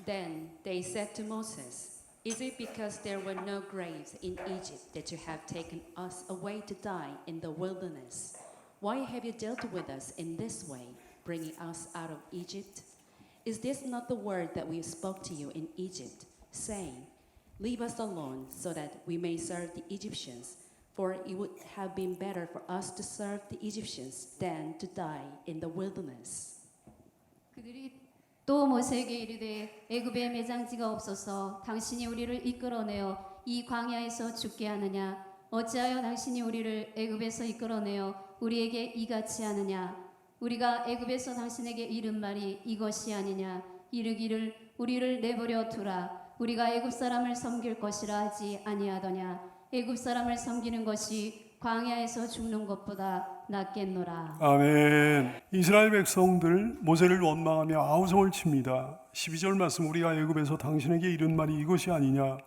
Then they said to Moses, "Is it because there were no graves in Egypt that you have taken us away to die in the wilderness? Why have you dealt with us in this way, bringing us out of Egypt? Is this not the word that we spoke to you in Egypt, saying, 'Leave us alone so that we may serve the Egyptians'? For it would have been better for us to serve the Egyptians than to die in the wilderness." 그들이 또 모세에게 이르되 애굽에 매장지가 없어서 당신이 우리를 이끌어내어 이 광야에서 죽게 하느냐? 어찌하여 당신이 우리를 애굽에서 이끌어내어 우리에게 이같이 하느냐? 우리가 애굽에서 당신에게 이른 말이 이것이 아니냐? 이르기를 우리를 내버려 두라. 우리가 애굽 사람을 섬길 것이라 하지 아니하더냐? 애굽 사람을 섬기는 것이 광야에서 죽는 것보다 낫겠노라. 아멘. 이스라엘 백성들 모세를 원망하며 아우성을 칩니다. 12절 말씀, 우리가 애굽에서 당신에게 이른 말이 이것이 아니냐?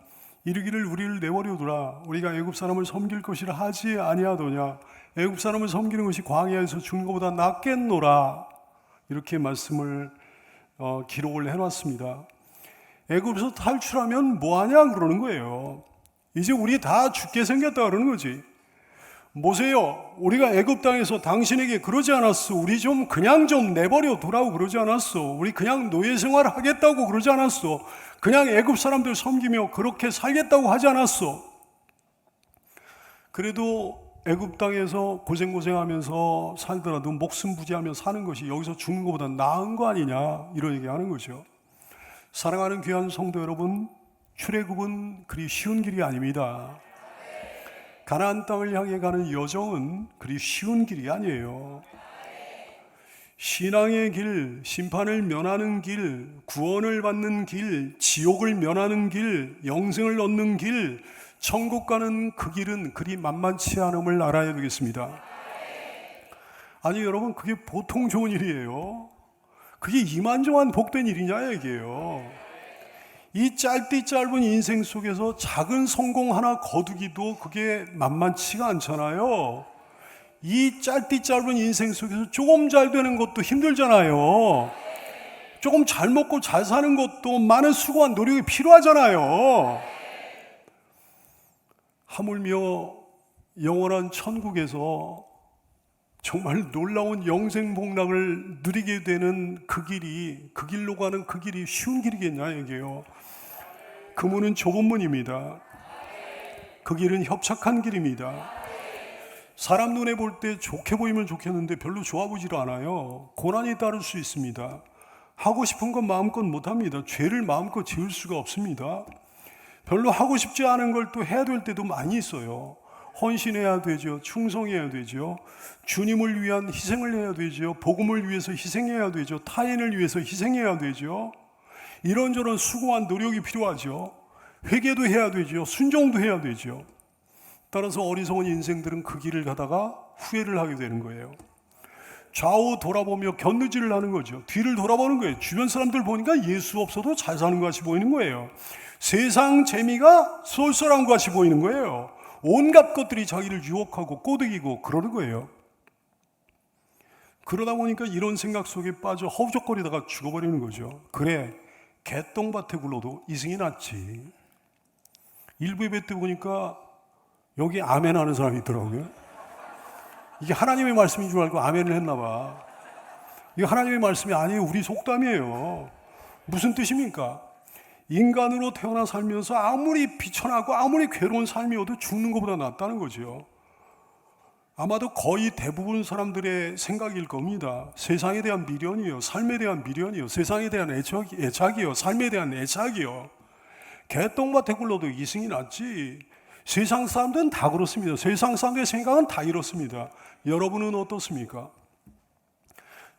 이르기를 우리를 내버려 두라. 우리가 애굽 사람을 섬길 것이라 하지 아니하더냐? 애굽 사람을 섬기는 것이 광야에서 죽는 것보다 낫겠노라. 이렇게 말씀을 기록을 해놨습니다. 애굽에서 탈출하면 뭐하냐 그러는 거예요. 이제 우리 다 죽게 생겼다 그러는 거지. 모세요, 우리가 애굽 땅에서 당신에게 그러지 않았어. 우리 좀 그냥 좀 내버려 두라고 그러지 않았어. 우리 그냥 노예 생활 하겠다고 그러지 않았어. 그냥 애굽 사람들 섬기며 그렇게 살겠다고 하지 않았어. 그래도 애굽 땅에서 고생하면서 살더라도 목숨 부지하며 사는 것이 여기서 죽는 것보다 나은 거 아니냐, 이런 얘기하는 거죠. 사랑하는 귀한 성도 여러분, 출애굽은 그리 쉬운 길이 아닙니다. 가나안 땅을 향해 가는 여정은 그리 쉬운 길이 아니에요. 신앙의 길, 심판을 면하는 길, 구원을 받는 길, 지옥을 면하는 길, 영생을 얻는 길, 천국 가는 그 길은 그리 만만치 않음을 알아야 되겠습니다. 아니 여러분, 그게 보통 좋은 일이에요. 그게 이만저만 복된 일이냐 얘기예요. 이 짧은 인생 속에서 작은 성공 하나 거두기도 그게 만만치가 않잖아요. 이 짧은 인생 속에서 조금 잘 되는 것도 힘들잖아요. 조금 잘 먹고 잘 사는 것도 많은 수고와 노력이 필요하잖아요. 하물며 영원한 천국에서 정말 놀라운 영생 복락을 누리게 되는 그 길로 가는 그 길이 쉬운 길이겠냐 얘기예요. 그 문은 좁은 문입니다. 그 길은 협착한 길입니다. 사람 눈에 볼 때 좋게 보이면 좋겠는데 별로 좋아 보질 않아요. 고난이 따를 수 있습니다. 하고 싶은 건 마음껏 못합니다. 죄를 마음껏 지을 수가 없습니다. 별로 하고 싶지 않은 걸 또 해야 될 때도 많이 있어요. 헌신해야 되죠. 충성해야 되죠. 주님을 위한 희생을 해야 되죠. 복음을 위해서 희생해야 되죠. 타인을 위해서 희생해야 되죠. 이런저런 수고한 노력이 필요하죠. 회개도 해야 되죠. 순종도 해야 되죠. 따라서 어리석은 인생들은 그 길을 가다가 후회를 하게 되는 거예요. 좌우 돌아보며 곁누질을 하는 거죠. 뒤를 돌아보는 거예요. 주변 사람들 보니까 예수 없어도 잘 사는 것 같이 보이는 거예요. 세상 재미가 쏠쏠한 것 같이 보이는 거예요. 온갖 것들이 자기를 유혹하고 꼬드기고 그러는 거예요. 그러다 보니까 이런 생각 속에 빠져 허우적거리다가 죽어버리는 거죠. 그래, 개똥밭에 굴러도 이승이 낫지. 일부 예배 때 보니까 여기 아멘 하는 사람이 있더라고요. 이게 하나님의 말씀인 줄 알고 아멘을 했나 봐. 이게 하나님의 말씀이 아니에요. 우리 속담이에요. 무슨 뜻입니까? 인간으로 태어나 살면서 아무리 비천하고 아무리 괴로운 삶이어도 죽는 것보다 낫다는 거죠. 아마도 거의 대부분 사람들의 생각일 겁니다. 세상에 대한 미련이요, 삶에 대한 미련이요, 세상에 대한 애착이요, 삶에 대한 애착이요. 개똥밭에 굴러도 이승이 낫지. 세상 사람들은 다 그렇습니다. 세상 사람들의 생각은 다 이렇습니다. 여러분은 어떻습니까?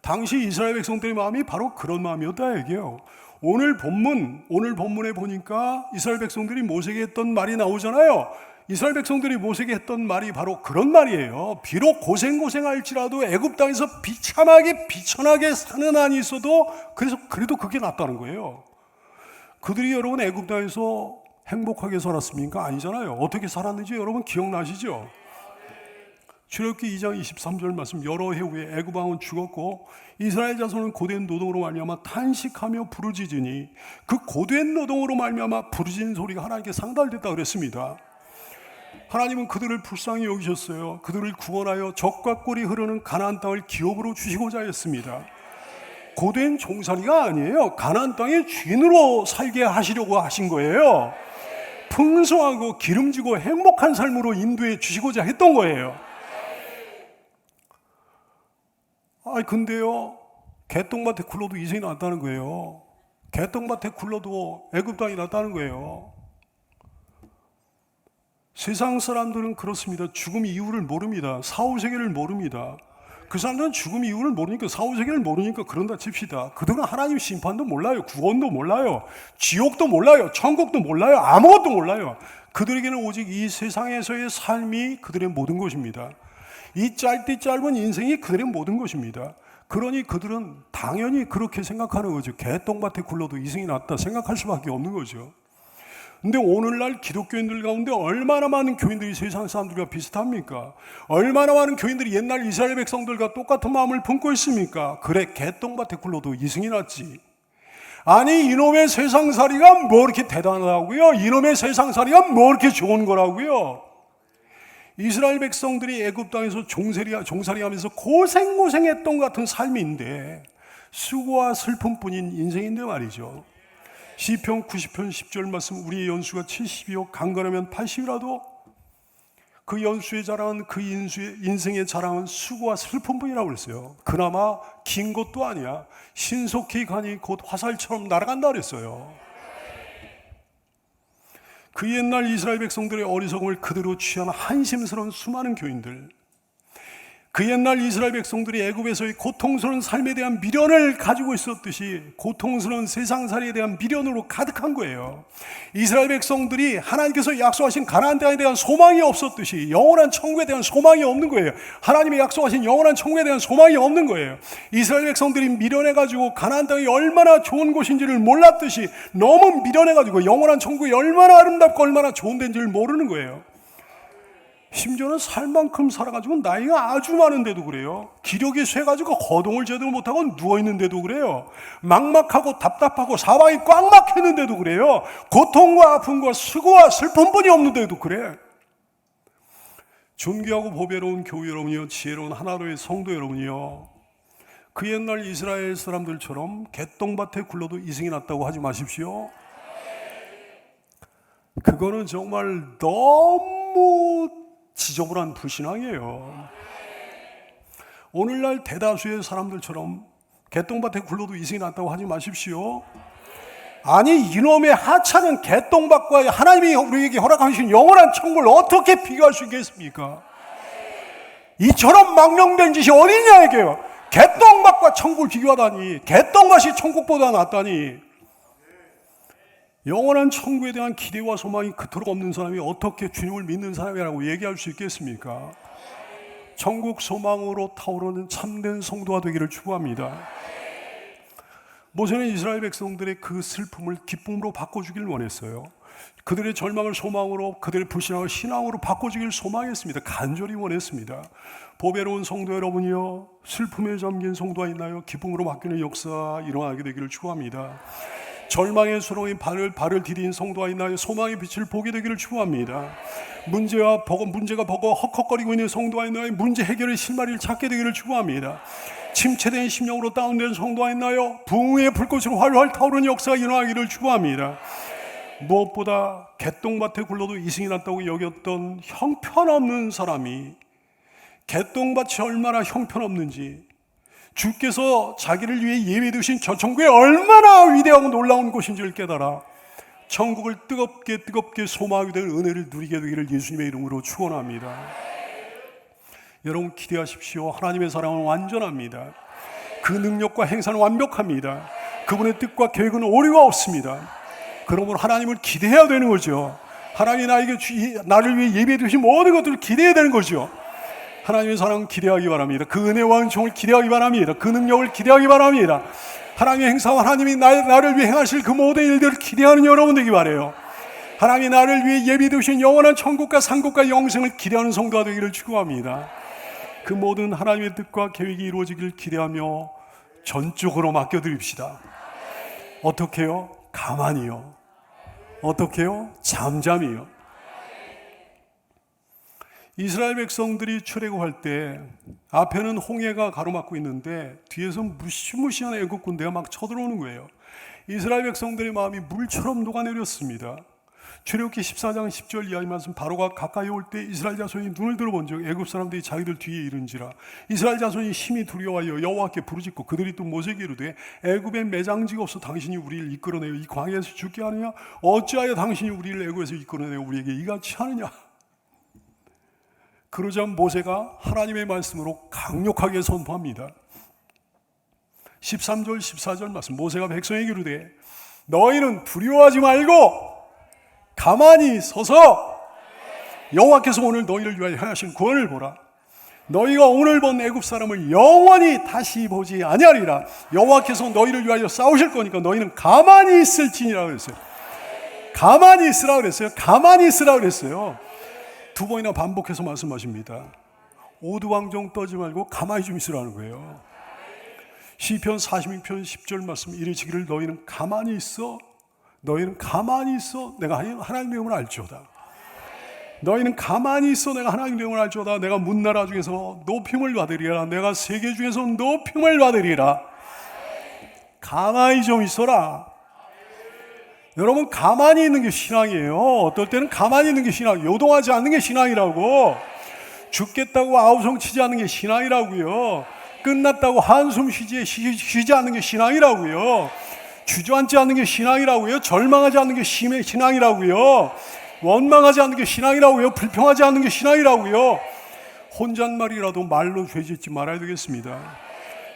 당시 이스라엘 백성들의 마음이 바로 그런 마음이었다 얘기예요. 오늘 본문에 보니까 이스라엘 백성들이 모세에게 했던 말이 나오잖아요. 이스라엘 백성들이 모세에게 했던 말이 바로 그런 말이에요. 비록 고생할지라도 애굽 땅에서 비천하게 사는 한이 있어도 그래도 그게 낫다는 거예요. 그들이 여러분 애굽 땅에서 행복하게 살았습니까? 아니잖아요. 어떻게 살았는지 여러분 기억나시죠? 출애굽기 2장 23절 말씀, 여러 해 후에 애굽 왕은 죽었고 이스라엘 자손은 고된 노동으로 말미암아 탄식하며 부르짖으니 그 고된 노동으로 말미암아 부르짖는 소리가 하나님께 상달됐다 그랬습니다. 하나님은 그들을 불쌍히 여기셨어요. 그들을 구원하여 적과 꿀이 흐르는 가나안 땅을 기업으로 주시고자 했습니다. 고된 종살이가 아니에요. 가나안 땅의 주인으로 살게 하시려고 하신 거예요. 풍성하고 기름지고 행복한 삶으로 인도해 주시고자 했던 거예요. 근데요, 개똥밭에 굴러도 이생이 났다는 거예요. 개똥밭에 굴러도 애굽 땅이 났다는 거예요. 세상 사람들은 그렇습니다. 죽음 이유를 모릅니다. 사후세계를 모릅니다. 그 사람들은 죽음 이유를 모르니까, 사후세계를 모르니까 그런다 칩시다. 그들은 하나님 심판도 몰라요. 구원도 몰라요. 지옥도 몰라요. 천국도 몰라요. 아무것도 몰라요. 그들에게는 오직 이 세상에서의 삶이 그들의 모든 것입니다. 이 짧디 짧은 인생이 그들의 모든 것입니다. 그러니 그들은 당연히 그렇게 생각하는 거죠. 개똥밭에 굴러도 이승이 낫다 생각할 수밖에 없는 거죠. 근데 오늘날 기독교인들 가운데 얼마나 많은 교인들이 세상 사람들과 비슷합니까? 얼마나 많은 교인들이 옛날 이스라엘 백성들과 똑같은 마음을 품고 있습니까? 그래, 개똥밭에 굴러도 이승이 낫지. 아니, 이놈의 세상살이가 뭐 이렇게 대단하다고요? 이놈의 세상살이가 뭐 이렇게 좋은 거라고요? 이스라엘 백성들이 애굽 땅에서 종살이하면서 고생했던 같은 삶인데 수고와 슬픔뿐인 인생인데 말이죠. 시편 90편 10절 말씀, 우리의 연수가 70이요 강건하면 80이라도 그 연수의 자랑은, 그 인생의 자랑은 수고와 슬픔뿐이라고 그랬어요. 그나마 긴 것도 아니야. 신속히 가니 곧 화살처럼 날아간다 그랬어요. 그 옛날 이스라엘 백성들의 어리석음을 그대로 취한 한심스러운 수많은 교인들, 그 옛날 이스라엘 백성들이 애굽에서의 고통스러운 삶에 대한 미련을 가지고 있었듯이 고통스러운 세상살이에 대한 미련으로 가득한 거예요. 이스라엘 백성들이 하나님께서 약속하신 가나안 땅에 대한 소망이 없었듯이 영원한 천국에 대한 소망이 없는 거예요. 하나님이 약속하신 영원한 천국에 대한 소망이 없는 거예요. 이스라엘 백성들이 미련해가지고 가나안 땅이 얼마나 좋은 곳인지를 몰랐듯이 너무 미련해가지고 영원한 천국이 얼마나 아름답고 얼마나 좋은 데인지를 모르는 거예요. 심지어는 살 만큼 살아가지고 나이가 아주 많은데도 그래요. 기력이 쇠가지고 거동을 제대로 못하고 누워있는데도 그래요. 막막하고 답답하고 사방이 꽉 막혔는데도 그래요. 고통과 아픔과 수고와 슬픔뿐이 없는데도 그래. 존귀하고 보배로운 교회 여러분이요, 지혜로운 하나로의 성도 여러분이요, 그 옛날 이스라엘 사람들처럼 개똥밭에 굴러도 이승이 났다고 하지 마십시오. 그거는 정말 너무 지저분한 불신앙이에요. 오늘날 대다수의 사람들처럼 개똥밭에 굴러도 이승이 났다고 하지 마십시오. 아니, 이놈의 하찮은 개똥밭과 하나님이 우리에게 허락하신 영원한 천국을 어떻게 비교할 수 있겠습니까? 이처럼 망령된 짓이 어디냐에게요. 개똥밭과 천국을 비교하다니, 개똥밭이 천국보다 낫다니. 영원한 천국에 대한 기대와 소망이 그토록 없는 사람이 어떻게 주님을 믿는 사람이라고 얘기할 수 있겠습니까? 천국 소망으로 타오르는 참된 성도가 되기를 축복합니다. 모세는 이스라엘 백성들의 그 슬픔을 기쁨으로 바꿔주길 원했어요. 그들의 절망을 소망으로, 그들의 불신앙을 신앙으로 바꿔주길 소망했습니다. 간절히 원했습니다. 보배로운 성도 여러분이요, 슬픔에 잠긴 성도가 있나요? 기쁨으로 바뀌는 역사 일어나게 되기를 축복합니다. 절망의 수렁에 발을 디딘 성도가 있나요? 소망의 빛을 보게 되기를 축복합니다. 문제가 버거 헉헉거리고 있는 성도가 있나요? 문제 해결의 실마리를 찾게 되기를 축복합니다. 침체된 심령으로 다운된 성도가 있나요? 부흥의 불꽃으로 활활 타오르는 역사가 일어나기를 축복합니다. 무엇보다 개똥밭에 굴러도 이승이 났다고 여겼던 형편없는 사람이 개똥밭이 얼마나 형편없는지, 주께서 자기를 위해 예비해 두신 저 천국이 얼마나 위대하고 놀라운 곳인지를 깨달아 천국을 뜨겁게 소망하게 될 은혜를 누리게 되기를 예수님의 이름으로 축원합니다. 여러분 기대하십시오. 하나님의 사랑은 완전합니다. 그 능력과 행사는 완벽합니다. 그분의 뜻과 계획은 오류가 없습니다. 그러므로 하나님을 기대해야 되는 거죠. 하나님이 나를 위해 예비해 두신 모든 것들을 기대해야 되는 거죠. 하나님의 사랑을 기대하기 바랍니다. 그 은혜와 은총을 기대하기 바랍니다. 그 능력을 기대하기 바랍니다. 하나님의 행사와 하나님이 나를 위해 행하실 그 모든 일들을 기대하는 여러분 되기 바라요. 하나님이 나를 위해 예비해 두신 영원한 천국과 상국과 영생을 기대하는 성도가 되기를 축복합니다. 그 모든 하나님의 뜻과 계획이 이루어지길 기대하며 전적으로 맡겨드립시다. 어떻게요? 가만히요. 어떻게요? 잠잠히요. 이스라엘 백성들이 출애굽할 때 앞에는 홍해가 가로막고 있는데 뒤에서 무시무시한 애국 군대가 막 쳐들어오는 거예요. 이스라엘 백성들의 마음이 물처럼 녹아내렸습니다. 출애굽기 14장 10절 이하의 말씀, 바로가 가까이 올 때 이스라엘 자손이 눈을 들어본즉 애굽 사람들이 자기들 뒤에 이른지라. 이스라엘 자손이 심히 두려워하여 여호와께 부르짖고 그들이 또 모세에게 이르되 애굽에 매장지가 없어 당신이 우리를 이끌어내어 이 광야에서 죽게 하느냐? 어찌하여 당신이 우리를 애굽에서 이끌어내어 우리에게 이같이 하느냐? 그러자 모세가 하나님의 말씀으로 강력하게 선포합니다. 13절 14절 말씀, 모세가 백성에게 이르되 너희는 두려워하지 말고 가만히 서서 여호와께서 오늘 너희를 위하여 행하신 구원을 보라. 너희가 오늘 본 애굽 사람을 영원히 다시 보지 아니하리라. 여호와께서 너희를 위하여 싸우실 거니까 너희는 가만히 있을지니라 그랬어요. 가만히 있으라 그랬어요. 가만히 있으라 그랬어요. 두 번이나 반복해서 말씀하십니다. 오두방정 떠지 말고 가만히 좀 있으라는 거예요. 시편 46편 10절 말씀, 이르시기를 너희는 가만히 있어, 너희는 가만히 있어, 내가 하나님의 영을 알지어다. 너희는 가만히 있어, 내가 하나님의 영을 알지어다. 내가 문나라 중에서 높임을 받으리라. 내가 세계 중에서 높임을 받으리라. 가만히 좀 있어라. 여러분, 가만히 있는 게 신앙이에요. 어떨 때는 가만히 있는 게 신앙, 요동하지 않는 게 신앙이라고. 죽겠다고 아우성 치지 않는 게 신앙이라고요. 끝났다고 한숨 쉬지 않는 게 신앙이라고요. 주저앉지 않는 게 신앙이라고요. 절망하지 않는 게 신앙이라고요. 원망하지 않는 게 신앙이라고요. 불평하지 않는 게 신앙이라고요. 혼잣말이라도 말로 죄짓지 말아야 되겠습니다.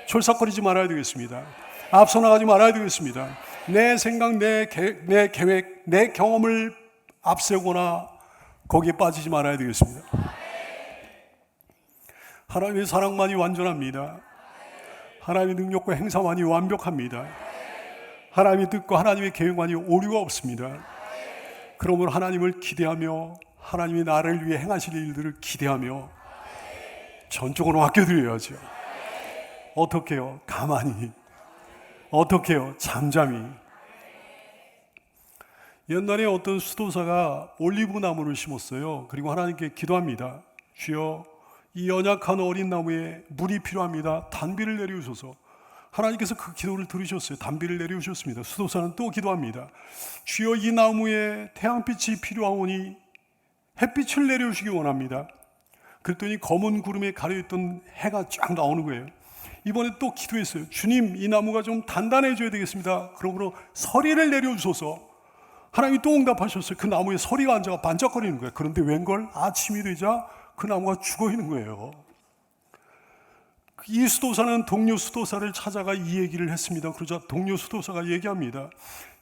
철삭거리지 말아야 되겠습니다. 앞서 나가지 말아야 되겠습니다. 내 생각, 내 계획, 내 경험을 앞세우거나 거기에 빠지지 말아야 되겠습니다. 하나님의 사랑만이 완전합니다. 하나님의 능력과 행사만이 완벽합니다. 하나님의 뜻과 하나님의 계획만이 오류가 없습니다. 그러므로 하나님을 기대하며 하나님이 나를 위해 행하실 일들을 기대하며 전적으로 맡겨드려야죠. 어떻게 해요? 가만히. 어떻게 해요? 잠잠히. 옛날에 어떤 수도사가 올리브 나무를 심었어요. 그리고 하나님께 기도합니다. 주여, 이 연약한 어린 나무에 물이 필요합니다. 단비를 내려주소서. 하나님께서 그 기도를 들으셨어요. 단비를 내려주셨습니다. 수도사는 또 기도합니다. 주여, 이 나무에 태양빛이 필요하오니 햇빛을 내려주시기 원합니다. 그랬더니 검은 구름에 가려있던 해가 쫙 나오는 거예요. 이번에 또 기도했어요. 주님, 이 나무가 좀 단단해져야 되겠습니다. 그러므로 서리를 내려주소서. 하나님이 또 응답하셨어요. 그 나무에 서리가 앉아가 반짝거리는 거예요. 그런데 웬걸 아침이 되자 그 나무가 죽어 있는 거예요. 이 수도사는 동료 수도사를 찾아가 이 얘기를 했습니다. 그러자 동료 수도사가 얘기합니다.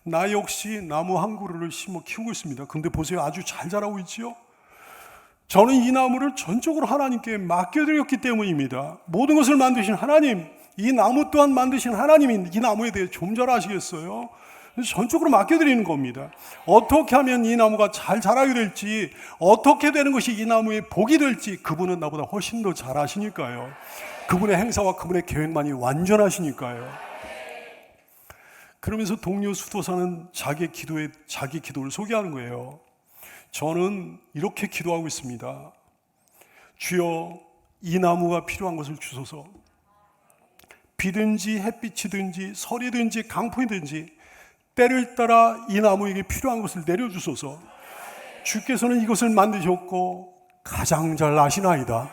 나 역시 나무 한 그루를 심어 키우고 있습니다. 근데 보세요, 아주 잘 자라고 있지요. 저는 이 나무를 전적으로 하나님께 맡겨드렸기 때문입니다. 모든 것을 만드신 하나님, 이 나무 또한 만드신 하나님이 이 나무에 대해 좀 잘 아시겠어요? 전적으로 맡겨드리는 겁니다. 어떻게 하면 이 나무가 잘 자라게 될지, 어떻게 되는 것이 이 나무의 복이 될지 그분은 나보다 훨씬 더 잘 아시니까요. 그분의 행사와 그분의 계획만이 완전하시니까요. 그러면서 동료 수도사는 자기 기도를 소개하는 거예요. 저는 이렇게 기도하고 있습니다. 주여, 이 나무가 필요한 것을 주소서. 비든지 햇빛이든지 서리든지 강풍이든지 때를 따라 이 나무에게 필요한 것을 내려주소서. 주께서는 이것을 만드셨고 가장 잘 아시나이다.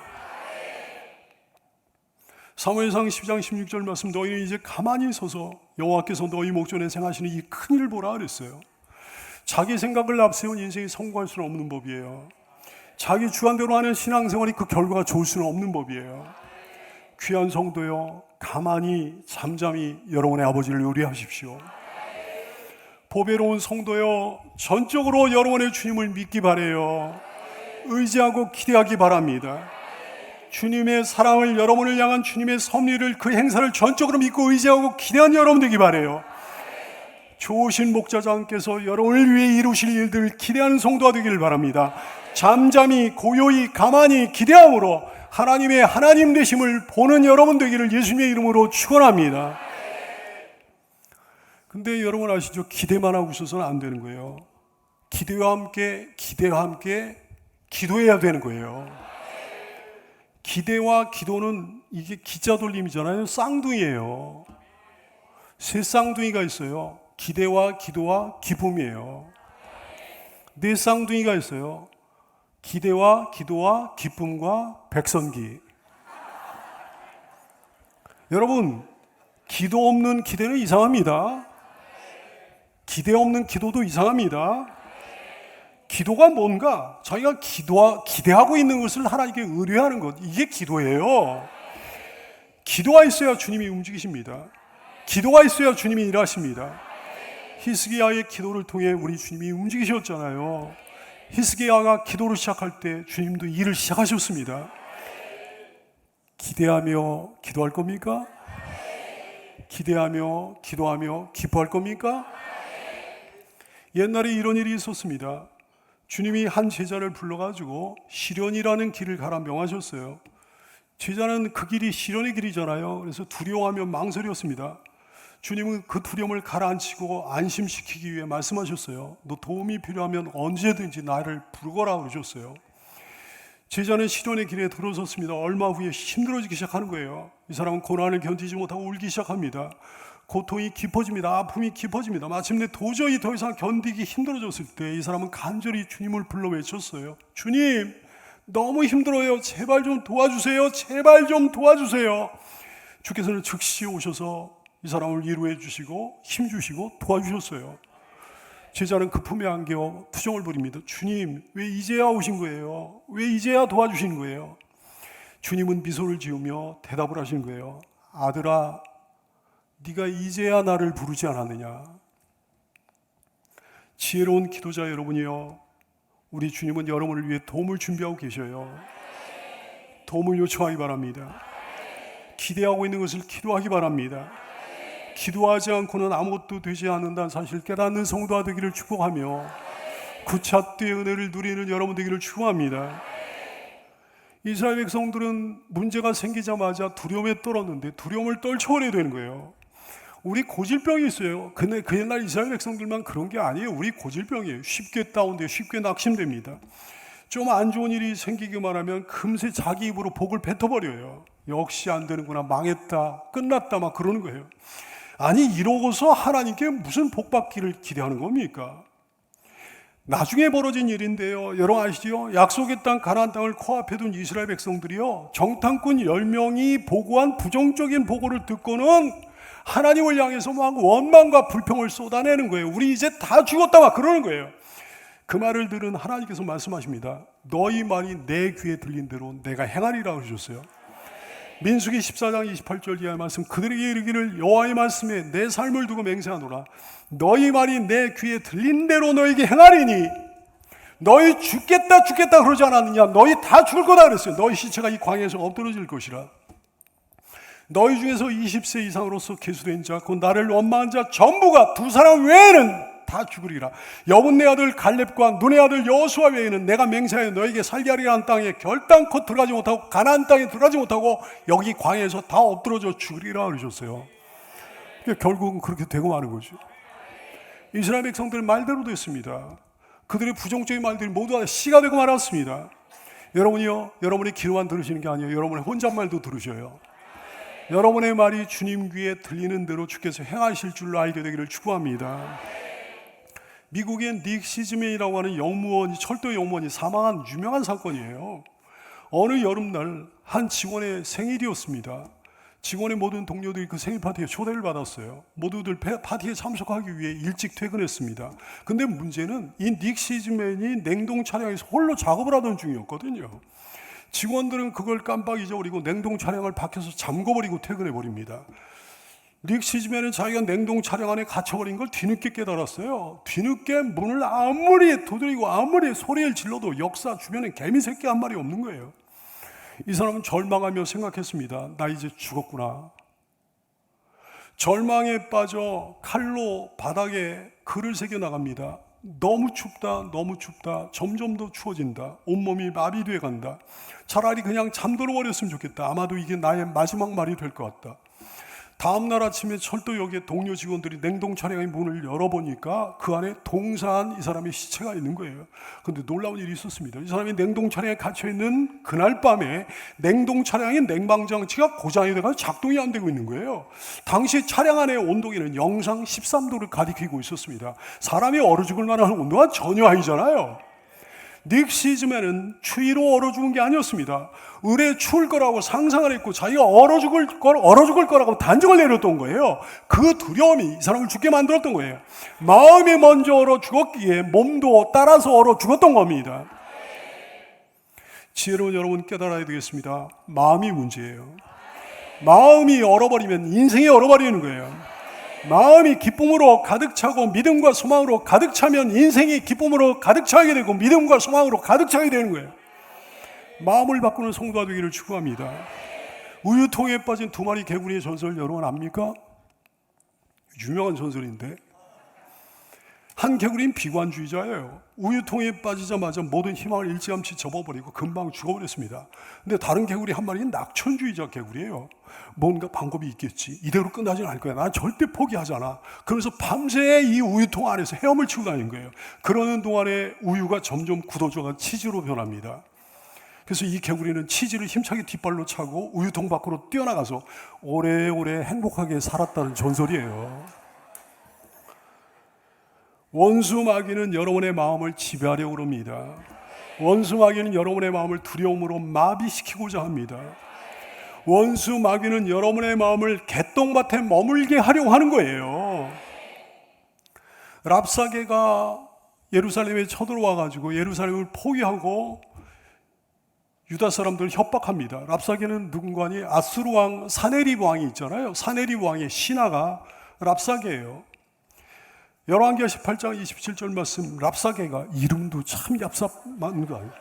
사무엘상 10장 16절 말씀, 너희는 이제 가만히 서서 여호와께서 너희 목전에 행하시는 이 큰 일을 보라 그랬어요. 자기 생각을 앞세운 인생이 성공할 수는 없는 법이에요. 자기 주관대로 하는 신앙생활이 그 결과가 좋을 수는 없는 법이에요. 귀한 성도여, 가만히 잠잠히 여러분의 아버지를 요리하십시오. 보배로운 성도여, 전적으로 여러분의 주님을 믿기 바라요. 의지하고 기대하기 바랍니다. 주님의 사랑을, 여러분을 향한 주님의 섭리를, 그 행사를 전적으로 믿고 의지하고 기대한 여러분 되기 바라요. 좋으신 목자장께서 여러분을 위해 이루실 일들을 기대하는 성도가 되기를 바랍니다. 잠잠히 고요히 가만히 기대함으로 하나님의 하나님 되심을 보는 여러분 되기를 예수님의 이름으로 축원합니다. 근데 여러분 아시죠? 기대만 하고 있어서는 안 되는 거예요. 기대와 함께 기도해야 되는 거예요. 기대와 기도는 이게 기자 돌림이잖아요. 쌍둥이에요. 세 쌍둥이가 있어요. 기대와 기도와 기쁨이에요. 네 쌍둥이가 있어요. 기대와 기도와 기쁨과 백선기. 여러분, 기도 없는 기대는 이상합니다. 기대 없는 기도도 이상합니다. 기도가 뭔가? 자기가 기대하고 있는 것을 하나님께 의뢰하는 것, 이게 기도예요. 기도가 있어야 주님이 움직이십니다. 기도가 있어야 주님이 일하십니다. 히스기야의 기도를 통해 우리 주님이 움직이셨잖아요. 히스기야가 기도를 시작할 때 주님도 일을 시작하셨습니다. 기대하며 기도할 겁니까? 기대하며 기도하며 기뻐할 겁니까? 옛날에 이런 일이 있었습니다. 주님이 한 제자를 불러가지고 시련이라는 길을 가라 명하셨어요. 제자는 그 길이 시련의 길이잖아요. 그래서 두려워하며 망설였습니다. 주님은 그 두려움을 가라앉히고 안심시키기 위해 말씀하셨어요. 너 도움이 필요하면 언제든지 나를 부르거라 그러셨어요. 제자는 시련의 길에 들어섰습니다. 얼마 후에 힘들어지기 시작하는 거예요. 이 사람은 고난을 견디지 못하고 울기 시작합니다. 고통이 깊어집니다. 아픔이 깊어집니다. 마침내 도저히 더 이상 견디기 힘들어졌을 때 이 사람은 간절히 주님을 불러 외쳤어요. 주님, 너무 힘들어요. 제발 좀 도와주세요. 제발 좀 도와주세요. 주께서는 즉시 오셔서 이 사람을 위로해 주시고 힘 주시고 도와주셨어요. 제자는 급함에 안겨 투정을 부립니다. 주님, 왜 이제야 오신 거예요? 왜 이제야 도와주시는 거예요? 주님은 미소를 지으며 대답을 하시는 거예요. 아들아, 네가 이제야 나를 부르지 않았느냐? 지혜로운 기도자 여러분이요, 우리 주님은 여러분을 위해 도움을 준비하고 계셔요. 도움을 요청하기 바랍니다. 기대하고 있는 것을 기도하기 바랍니다. 기도하지 않고는 아무것도 되지 않는다는 사실 깨닫는 성도가 되기를 축복하며 구차대의 은혜를 누리는 여러분 되기를 축복합니다. 이스라엘 백성들은 문제가 생기자마자 두려움에 떨었는데 두려움을 떨쳐버려야 되는 거예요. 우리 고질병이 있어요. 근데 그 옛날 이스라엘 백성들만 그런 게 아니에요. 우리 고질병이에요. 쉽게 다운돼요. 쉽게 낙심됩니다. 좀 안 좋은 일이 생기기만 하면 금세 자기 입으로 복을 뱉어버려요. 역시 안 되는구나, 망했다, 끝났다 막 그러는 거예요. 아니, 이러고서 하나님께 무슨 복 받기를 기대하는 겁니까? 나중에 벌어진 일인데요. 여러분 아시죠? 약속의 땅 가나안 땅을 코앞에 둔 이스라엘 백성들이요, 정탐꾼 10명이 보고한 부정적인 보고를 듣고는 하나님을 향해서 막 원망과 불평을 쏟아내는 거예요. 우리 이제 다 죽었다 막 그러는 거예요. 그 말을 들은 하나님께서 말씀하십니다. 너희 말이 내 귀에 들린 대로 내가 행하리라 그러셨어요. 민수기 14장 28절 이하의 말씀, 그들에게 이르기를 여호와의 말씀에 내 삶을 두고 맹세하노라. 너희 말이 내 귀에 들린 대로 너에게 행하리니, 너희 죽겠다 그러지 않았느냐? 너희 다 죽을 거다 그랬어요. 너희 시체가 이 광야에서 엎드러질 것이라. 너희 중에서 20세 이상으로서 계수된 자, 곧 나를 원망한 자 전부가 두 사람 외에는 다 죽으리라. 여분네 아들 갈렙과 눈의 아들 여호수아 외에는 내가 맹세하여 너에게 살게 하리라는 땅에 결단코 들어가지 못하고 가나안 땅에 들어가지 못하고 여기 광야에서 다 엎드러져 죽으리라 그러셨어요. 결국은 그렇게 되고 마는 거죠. 이스라엘 백성들은 말대로 됐습니다. 그들의 부정적인 말들이 모두 다 씨가 되고 말았습니다. 여러분이요, 여러분의 기도만 들으시는 게 아니에요. 여러분의 혼잣말도 들으셔요. 여러분의 말이 주님 귀에 들리는 대로 주께서 행하실 줄로 알게 되기를 축복합니다. 미국의 닉 시즈맨이라고 하는 영무원이, 철도 영무원이 사망한 유명한 사건이에요. 어느 여름날 한 직원의 생일이었습니다. 직원의 모든 동료들이 그 생일 파티에 초대를 받았어요. 모두들 파티에 참석하기 위해 일찍 퇴근했습니다. 근데 문제는 이 닉 시즈맨이 냉동 차량에서 홀로 작업을 하던 중이었거든요. 직원들은 그걸 깜빡 잊어버리고 냉동 차량을 밖에서 잠궈버리고 퇴근해버립니다. 닉 시즈맨은 자기가 냉동 차량 안에 갇혀버린 걸 뒤늦게 깨달았어요. 뒤늦게 문을 아무리 두드리고 아무리 소리를 질러도 역사 주변에 개미 새끼 한 마리 없는 거예요. 이 사람은 절망하며 생각했습니다. 나 이제 죽었구나. 절망에 빠져 칼로 바닥에 글을 새겨 나갑니다. 너무 춥다, 너무 춥다. 점점 더 추워진다. 온몸이 마비돼 간다. 차라리 그냥 잠들어 버렸으면 좋겠다. 아마도 이게 나의 마지막 말이 될 것 같다. 다음날 아침에 철도역의 동료 직원들이 냉동 차량의 문을 열어보니까 그 안에 동사한 이 사람의 시체가 있는 거예요. 그런데 놀라운 일이 있었습니다. 이 사람이 냉동 차량에 갇혀있는 그날 밤에 냉동 차량의 냉방장치가 고장이 돼서 작동이 안 되고 있는 거예요. 당시 차량 안의 온도계는 영상 13도를 가리키고 있었습니다. 사람이 얼어 죽을 만한 온도가 전혀 아니잖아요. 닉시즘에는 추위로 얼어 죽은 게 아니었습니다. 의뢰 추울 거라고 상상을 했고 자기가 얼어 죽을 거라고 단정을 내렸던 거예요. 그 두려움이 이 사람을 죽게 만들었던 거예요. 마음이 먼저 얼어 죽었기에 몸도 따라서 얼어 죽었던 겁니다. 지혜로운 여러분 깨달아야 되겠습니다. 마음이 문제예요. 마음이 얼어버리면 인생이 얼어버리는 거예요. 마음이 기쁨으로 가득 차고 믿음과 소망으로 가득 차면 인생이 기쁨으로 가득 차게 되고 믿음과 소망으로 가득 차게 되는 거예요. 마음을 바꾸는 성도가 되기를 축원합니다. 우유통에 빠진 두 마리 개구리의 전설 여러분 압니까? 유명한 전설인데 한 개구리는 비관주의자예요. 우유통에 빠지자마자 모든 희망을 일찌감치 접어버리고 금방 죽어버렸습니다. 근데 다른 개구리 한 마리는 낙천주의자 개구리예요. 뭔가 방법이 있겠지. 이대로 끝나지는 않을 거야. 난 절대 포기하지 않아. 그러면서 밤새 이 우유통 안에서 헤엄을 치고 다니는 거예요. 그러는 동안에 우유가 점점 굳어져가 치즈로 변합니다. 그래서 이 개구리는 치즈를 힘차게 뒷발로 차고 우유통 밖으로 뛰어나가서 오래오래 행복하게 살았다는 전설이에요. 원수 마귀는 여러분의 마음을 지배하려고 합니다. 원수 마귀는 여러분의 마음을 두려움으로 마비시키고자 합니다. 원수 마귀는 여러분의 마음을 개똥밭에 머물게 하려고 하는 거예요. 랍사게가 예루살렘에 쳐들어와가지고 예루살렘을 포기하고 유다 사람들을 협박합니다. 랍사게는 누군가니 아수르 왕 사네립 왕이 있잖아요. 사네립 왕의 신하가 랍사게예요. 열왕기하 18장 27절 말씀, 랍사게가 이름도 참 얍삽한 거 아니에요.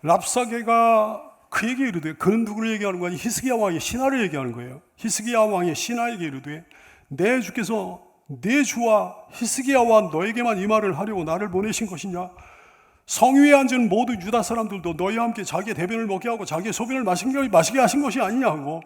랍사게가 그에게 이르되, 그는 누구를 얘기하는 거니? 히스기야 왕의 신하를 얘기하는 거예요. 히스기야 왕의 신하에게 이르되, 내 주께서 내 주와 히스기야와 너에게만 이 말을 하려고 나를 보내신 것이냐? 성위에 앉은 모든 유다 사람들도 너희와 함께 자기의 대변을 먹게 하고 자기의 소변을 마시게 하신 것이 아니냐고.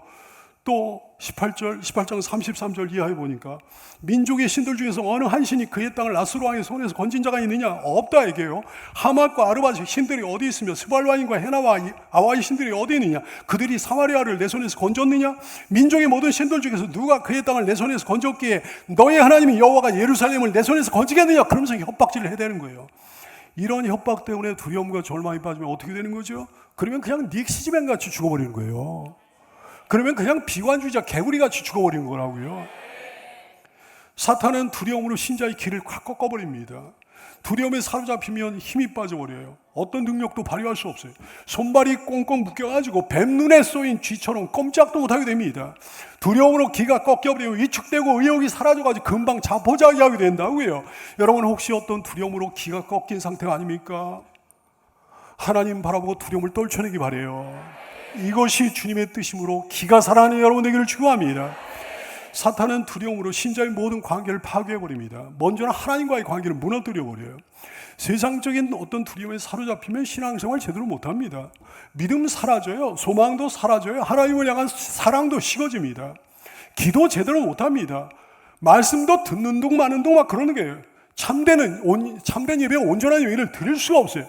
또 18장 33절 이하에 보니까 민족의 신들 중에서 어느 한 신이 그의 땅을 아수르 왕의 손에서 건진 자가 있느냐? 없다 이게요. 하맛과 아르바의 신들이 어디 있으며 스발와인과 헤나와 아와의 신들이 어디 있느냐? 그들이 사마리아를 내 손에서 건졌느냐? 민족의 모든 신들 중에서 누가 그의 땅을 내 손에서 건졌기에 너의 하나님 여호와가 예루살렘을 내 손에서 건지겠느냐? 그러면서 협박질을 해대는 거예요. 이런 협박 때문에 두려움과 절망이 빠지면 어떻게 되는 거죠? 그러면 그냥 닉시즈맨 같이 죽어버리는 거예요. 그러면 그냥 비관주의자 개구리같이 죽어버리는 거라고요. 사탄은 두려움으로 신자의 길을 확 꺾어버립니다. 두려움에 사로잡히면 힘이 빠져버려요. 어떤 능력도 발휘할 수 없어요. 손발이 꽁꽁 묶여가지고 뱀 눈에 쏘인 쥐처럼 꼼짝도 못하게 됩니다. 두려움으로 기가 꺾여버리고 위축되고 의욕이 사라져가지고 금방 자포자기하게 된다고요. 여러분 혹시 어떤 두려움으로 기가 꺾인 상태가 아닙니까? 하나님 바라보고 두려움을 떨쳐내기 바래요. 이것이 주님의 뜻이므로 기가 살아나는 여러분 되기를 축원합니다. 사탄은 두려움으로 신자의 모든 관계를 파괴해버립니다. 먼저는 하나님과의 관계를 무너뜨려버려요. 세상적인 어떤 두려움에 사로잡히면 신앙생활 제대로 못합니다. 믿음 사라져요. 소망도 사라져요. 하나님을 향한 사랑도 식어집니다. 기도 제대로 못합니다. 말씀도 듣는 둥 마는 둥 막 그러는 거예요. 참된 예배에 온전한 예배를 드릴 수가 없어요.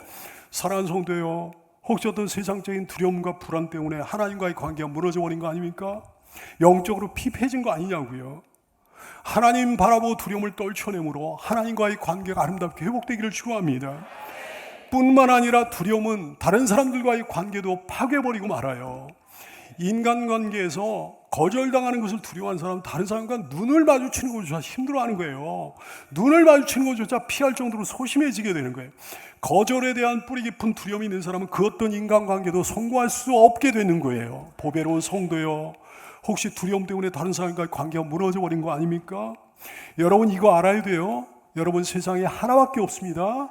사랑하는 성도요, 혹시 어떤 세상적인 두려움과 불안 때문에 하나님과의 관계가 무너져 버린 거 아닙니까? 영적으로 피폐해진 거 아니냐고요. 하나님 바라보고 두려움을 떨쳐내므로 하나님과의 관계가 아름답게 회복되기를 축원합니다. 뿐만 아니라 두려움은 다른 사람들과의 관계도 파괴해버리고 말아요. 인간관계에서 거절당하는 것을 두려워하는 사람은 다른 사람과 눈을 마주치는 것조차 힘들어하는 거예요. 눈을 마주치는 것조차 피할 정도로 소심해지게 되는 거예요. 거절에 대한 뿌리 깊은 두려움이 있는 사람은 그 어떤 인간관계도 성공할 수 없게 되는 거예요. 보배로운 성도요, 혹시 두려움 때문에 다른 사람과의 관계가 무너져 버린 거 아닙니까? 여러분 이거 알아야 돼요. 여러분 세상에 하나밖에 없습니다.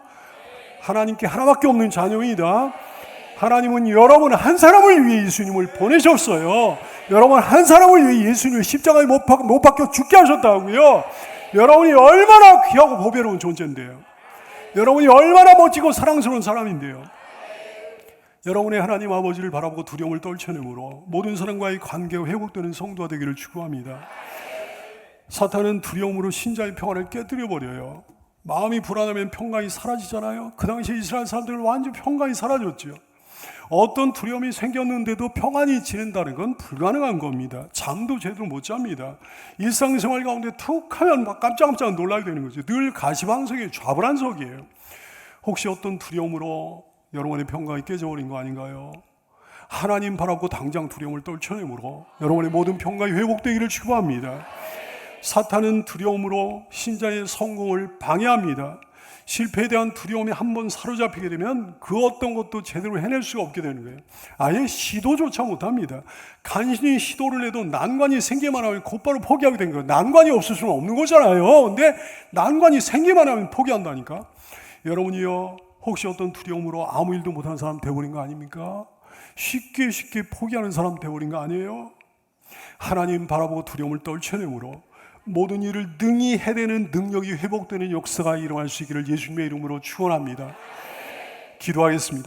하나님께 하나밖에 없는 자녀입니다. 하나님은 여러분 한 사람을 위해 예수님을 보내셨어요. 여러분 한 사람을 위해 예수님을 십자가에 못 박혀 죽게 하셨다고요. 여러분이 얼마나 귀하고 보배로운 존재인데요. 여러분이 얼마나 멋지고 사랑스러운 사람인데요. 여러분의 하나님 아버지를 바라보고 두려움을 떨쳐내므로 모든 사람과의 관계가 회복되는 성도가 되기를 축원합니다. 사탄은 두려움으로 신자의 평안을 깨뜨려버려요. 마음이 불안하면 평강이 사라지잖아요. 그 당시에 이스라엘 사람들은 완전 평강이 사라졌죠. 어떤 두려움이 생겼는데도 평안이 지낸다는 건 불가능한 겁니다. 잠도 제대로 못 잡니다. 일상생활 가운데 툭 하면 막 깜짝깜짝 놀라게 되는 거죠. 늘 가시방석이에요. 좌불안석이에요. 혹시 어떤 두려움으로 여러분의 평강이 깨져버린 거 아닌가요? 하나님 바라보고 당장 두려움을 떨쳐내므로 여러분의 모든 평강이 회복되기를 축원합니다. 사탄은 두려움으로 신자의 성공을 방해합니다. 실패에 대한 두려움이 한번 사로잡히게 되면 그 어떤 것도 제대로 해낼 수가 없게 되는 거예요. 아예 시도조차 못합니다. 간신히 시도를 해도 난관이 생기만 하면 곧바로 포기하게 된 거예요. 난관이 없을 수는 없는 거잖아요. 근데 난관이 생기만 하면 포기한다니까. 여러분이요, 혹시 어떤 두려움으로 아무 일도 못하는 사람 되어버린 거 아닙니까? 쉽게 포기하는 사람 되어버린 거 아니에요? 하나님 바라보고 두려움을 떨쳐내므로 모든 일을 능히 해내는 능력이 회복되는 역사가 일어날 수 있기를 예수님의 이름으로 축원합니다. 기도하겠습니다.